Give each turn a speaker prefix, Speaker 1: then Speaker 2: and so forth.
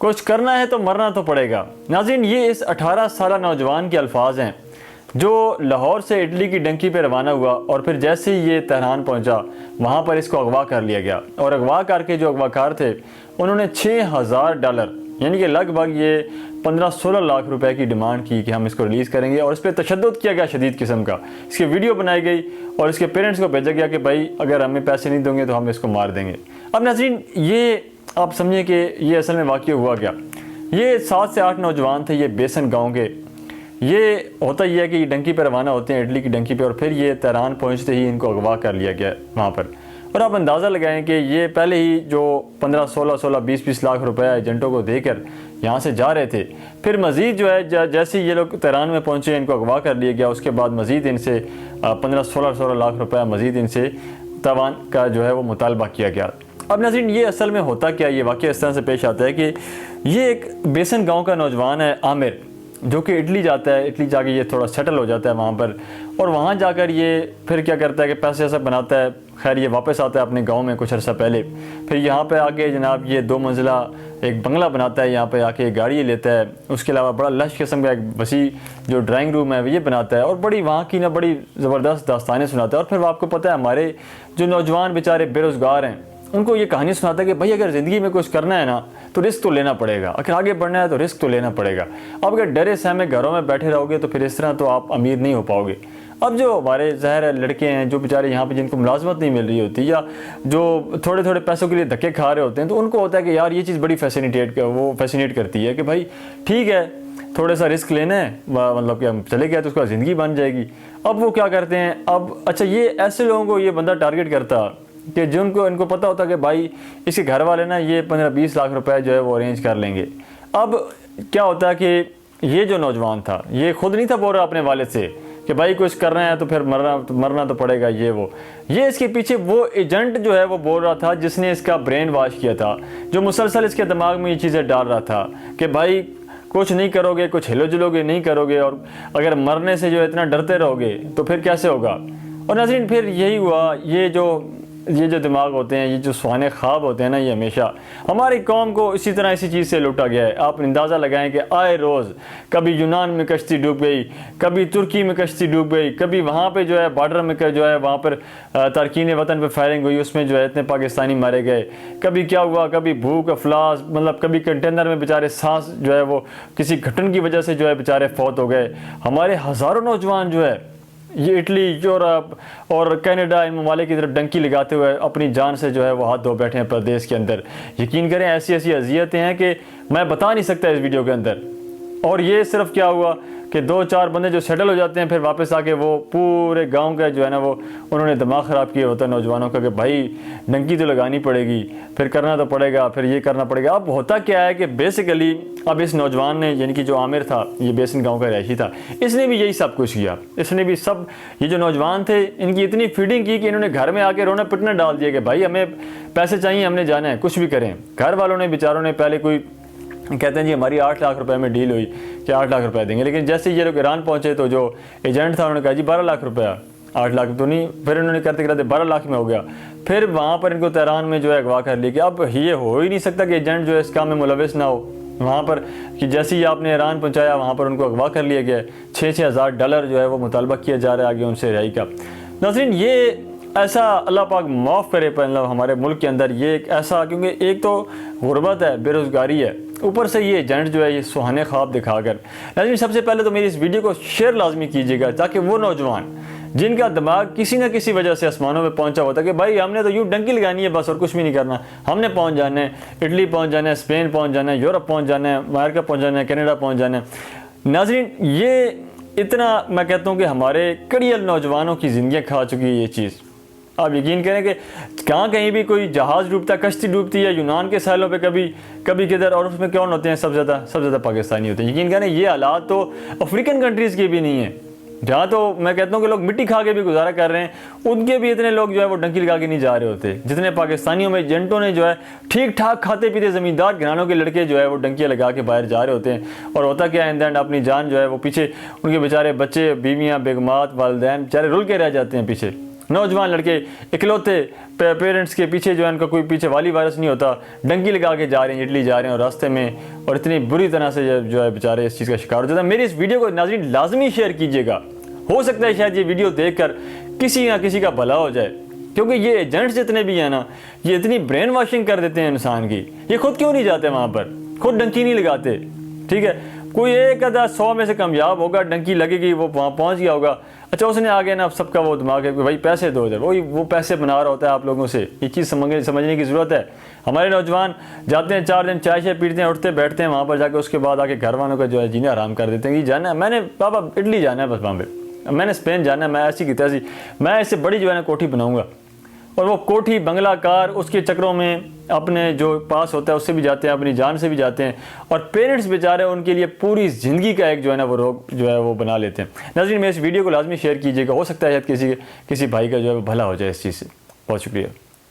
Speaker 1: कुछ करना है तो मरना तो पड़ेगा। नाज़रीन, ये इस 18 साल नौजवान के अल्फाज हैं जो लाहौर से इटली की डंकी पे रवाना हुआ और फिर जैसे ही ये तेहरान पहुंचा वहाँ पर इसको अगवा कर लिया गया और अगवा करके जो अगवाकार थे उन्होंने $6000 यानी कि लगभग ये 15-16 लाख रुपए की डिमांड की कि हम इसको रिलीज़ करेंगे और इस पर तशद्दुद किया गया शदीद किस्म का। इसकी वीडियो बनाई गई और इसके पेरेंट्स को भेजा गया कि भाई अगर हमें पैसे नहीं दोगे तो हम इसको मार देंगे। अब नाज़रीन, ये आप समझिए कि ये असल में वाक़या हुआ क्या। ये 7 से 8 नौजवान थे, ये बेसन गाँव के। ये होता ही है कि डंकी पर रवाना होते हैं इटली की डंकी पे और फिर ये तेहरान पहुंचते ही इनको अगवा कर लिया गया वहाँ पर। और आप अंदाज़ा लगाएं कि ये पहले ही जो 15-16 20-20 लाख रुपए एजेंटों को देकर यहाँ से जा रहे थे, फिर मज़ीद जो है जैसे ये लोग तेहरान में पहुँचे इनको अगवा कर लिया गया। उसके बाद मज़ीद इनसे 15-16 लाख रुपये मज़ीद इनसे तवान का जो है वो मुतालबा किया गया। अब नाज़रीन, ये असल में होता क्या, ये वाक़या इस तरह से पेश आता है कि ये एक बेसन गाँव का नौजवान है आमिर, जो कि इटली जाता है। इटली जाके ये थोड़ा सेटल हो जाता है वहाँ पर और वहाँ जाकर ये फिर क्या करता है कि पैसे ऐसा बनाता है। खैर ये वापस आता है अपने गांव में कुछ अर्सा पहले, फिर यहाँ पे आके जनाब ये 2 मंजिला एक बंगला बनाता है, यहाँ पे आके गाड़ी लेता है। उसके अलावा बड़ा लश किस्म का एक वसी जो ड्राइंग रूम है ये बनाता है और बड़ी वहाँ की ना बड़ी ज़बरदस्त दास्तानें सुनाता है। और फिर आपको पता है हमारे जो नौजवान बेचारे बेरोज़गार हैं उनको ये कहानी सुनाता है कि भाई अगर ज़िंदगी में कुछ करना है ना तो रिस्क तो लेना पड़ेगा, अगर आगे बढ़ना है तो रिस्क तो लेना पड़ेगा। अब अगर डरे सहमे घरों में बैठे रहोगे तो फिर इस तरह तो आप अमीर नहीं हो पाओगे। अब जो हमारे ज़ाहिर लड़के हैं जो बेचारे यहाँ पे जिनको मुलाजमत नहीं मिल रही होती या जो थोड़े थोड़े पैसों के लिए धक्के खा रहे होते हैं, तो उनको होता है कि यार ये चीज़ बड़ी फैसिनेट करती है कि भाई ठीक है थोड़ा सा रिस्क लेना है, मतलब कि हम चले गए तो उसका ज़िंदगी बन जाएगी। अब वो क्या करते हैं, अब अच्छा ये ऐसे लोगों को ये बंदा टारगेट करता कि जिनको इनको पता होता कि भाई इसके घर वाले ना ये 15-20 लाख रुपए जो है वो अरेंज कर लेंगे। अब क्या होता है कि ये जो नौजवान था ये खुद नहीं था बोल रहा अपने वालिद से कि भाई कुछ करना है तो फिर मरना तो पड़ेगा ये इसके पीछे वो एजेंट जो है वो बोल रहा था जिसने इसका ब्रेन वॉश किया था, जो मुसलसल इसके दिमाग में ये चीज़ें डाल रहा था कि भाई कुछ नहीं करोगे, कुछ हिलो जुलोगे नहीं करोगे और अगर मरने से जो इतना डरते रहोगे तो फिर कैसे होगा। और नाज़रीन फिर यही हुआ, ये जो दिमाग होते हैं, ये जो सुहाने ख्वाब होते हैं ना, ये हमेशा हमारी कौम को इसी तरह इसी चीज़ से लूटा गया है। आप अंदाज़ा लगाएं कि आए रोज़ कभी यूनान में कश्ती डूब गई, कभी तुर्की में कश्ती डूब गई, कभी वहाँ पे जो है बॉर्डर में जो है वहाँ पर तारकीन वतन पे फायरिंग हुई, उसमें जो है इतने पाकिस्तानी मारे गए। कभी क्या हुआ, कभी भूख अफलास, मतलब कभी कंटेनर में बेचारे सांस जो है वो किसी घटन की वजह से जो है बेचारे फौत हो गए। हमारे हज़ारों नौजवान जो है ये इटली, यूरोप और कनाडा इन ममालिक की तरफ डंकी लगाते हुए अपनी जान से जो है वो हाथ धो बैठे हैं प्रदेश के अंदर। यकीन करें ऐसी ऐसी अजियतें हैं कि मैं बता नहीं सकता इस वीडियो के अंदर। और ये सिर्फ क्या हुआ कि 2-4 बंदे जो सेटल हो जाते हैं फिर वापस आके वो पूरे गांव का जो है ना वो उन्होंने दिमाग ख़राब किया होता है नौजवानों का कि भाई डंकी तो लगानी पड़ेगी, फिर करना तो पड़ेगा, फिर ये करना पड़ेगा। अब होता क्या है कि बेसिकली अब इस नौजवान ने, यानी कि जो आमिर था, ये बेसन गांव का रहायशी था, इसने भी यही सब कुछ किया। इसने भी सब, ये जो नौजवान थे इनकी इतनी फीडिंग की कि इन्होंने घर में आके रोना पिटना डाल दिया कि भाई हमें पैसे चाहिए, हमने जाना है, कुछ भी करें। घर वालों ने बेचारों ने पहले कोई कहते हैं जी हमारी 8 लाख रुपए में डील हुई कि 8 लाख रुपए देंगे, लेकिन जैसे ये लोग ईरान पहुंचे तो जो एजेंट था उन्होंने कहा जी 12 लाख रुपया, 8 लाख तो नहीं। फिर इन्होंने करते करते 12 लाख में हो गया। फिर वहाँ पर इनको तेहरान में जो है अगवा कर लिया कि अब ये हो ही नहीं सकता कि एजेंट जो है इस काम में मुलविस ना हो वहाँ पर, कि जैसे ही आपने ईरान पहुँचाया वहाँ पर उनको अगवा कर लिया गया। $6,000 जो है वो मुतालबा किया जा रहा है आगे उनसे रिहाई का। नाज़रीन ये ऐसा अल्लाह पाक माफ़ करे पर मतलब हमारे मुल्क के अंदर ये एक ऐसा, क्योंकि एक तो गुर्बत है, बेरोज़गारी है, ऊपर से ये एजेंट जो है ये सुहाने ख्वाब दिखाकर। लेकिन सबसे पहले तो मेरी इस वीडियो को शेयर लाजमी कीजिएगा ताकि वो नौजवान जिनका दिमाग किसी न किसी वजह से आसमानों में पहुंचा होता है कि भाई हमने तो यूँ डंकी लगानी है बस और कुछ भी नहीं करना, हमने पहुंच जाना है, इटली पहुंच जाना है, स्पेन पहुंच जाना है, यूरोप पहुंच जाना है, अमेरिका पहुंच जाना है, कनाडा पहुंच जाना है। नाज़रीन ये इतना मैं कहता हूँ कि हमारे कड़ियल नौजवानों की ज़िंदगी खा चुकी है ये चीज़। आप यकीन करें कि कहीं भी कोई जहाज़ डूबता, कश्ती डूबती है यूनान के सालों पे कभी किधर, और उसमें कौन होते हैं, सबसे ज़्यादा पाकिस्तानी होते हैं। यकीन करें ये हालात तो अफ्रीकन कंट्रीज़ के भी नहीं है, जहाँ तो मैं कहता हूँ कि लोग मिट्टी खा के भी गुजारा कर रहे हैं, उनके भी इतने लोग जो है वो डंकी लगा के नहीं जा रहे होते जितने पाकिस्तानियों में एजेंटों ने जो है ठीक ठाक खाते पीते ज़मींदार घरानों के लड़के जो है वो डंकियाँ लगा के बाहर जा रहे होते हैं। और होता क्या है, इन द एंड अपनी जान जो है वो पीछे, उनके बेचारे बच्चे, बीवियाँ, बेगमात, वालिदैन बेचारे रुल के रह जाते हैं पीछे। नौजवान लड़के इकलौते पेरेंट्स के पीछे जो है उनका कोई पीछे वाली वायरस नहीं होता, डंकी लगा के जा रहे हैं, इटली जा रहे हैं और रास्ते में, और इतनी बुरी तरह से जो है बेचारे इस चीज़ का शिकार हो जाता है। मेरी इस वीडियो को नाज़रीन लाजमी शेयर कीजिएगा, हो सकता है शायद ये वीडियो देखकर किसी ना किसी का भला हो जाए, क्योंकि ये एजेंट्स जितने भी हैं ना, ये इतनी ब्रेन वॉशिंग कर देते हैं इंसान की। ये खुद क्यों नहीं जाते वहाँ पर, खुद डंकी नहीं लगाते, ठीक है। कोई एक आधा 100 में से कामयाब होगा, डंकी लगेगी, वो वहाँ पहुँच गया होगा, अच्छा उसने आगे ना सबका वो दिमाग है कि भाई पैसे दो इधर, वो पैसे बना रहा होता है आप लोगों से। ये चीज़ समझने की ज़रूरत है। हमारे नौजवान जाते हैं 4 दिन चाय पीते हैं, उठते बैठते हैं वहाँ पर जाके, उसके बाद आके घर वालों का जो है जीना आराम कर देते हैं कि जाना है, मैंने पापा इटली जाना है बस वहाँ पर, मैंने स्पेन जाना है, मैं ऐसी की तैसी, मैं इससे बड़ी जो है ना कोठी बनाऊँगा। और वो कोठी बंगला कार उसके चक्रों में अपने जो पास होता है उससे भी जाते हैं, अपनी जान से भी जाते हैं, और पेरेंट्स बेचारे उनके लिए पूरी ज़िंदगी का एक जो है ना वो रोग जो है वो बना लेते हैं। नाज़रीन, मैं इस वीडियो को लाजमी शेयर कीजिएगा, हो सकता है शायद किसी भाई का जो है वो भला हो जाए इस चीज़ से। बहुत शुक्रिया।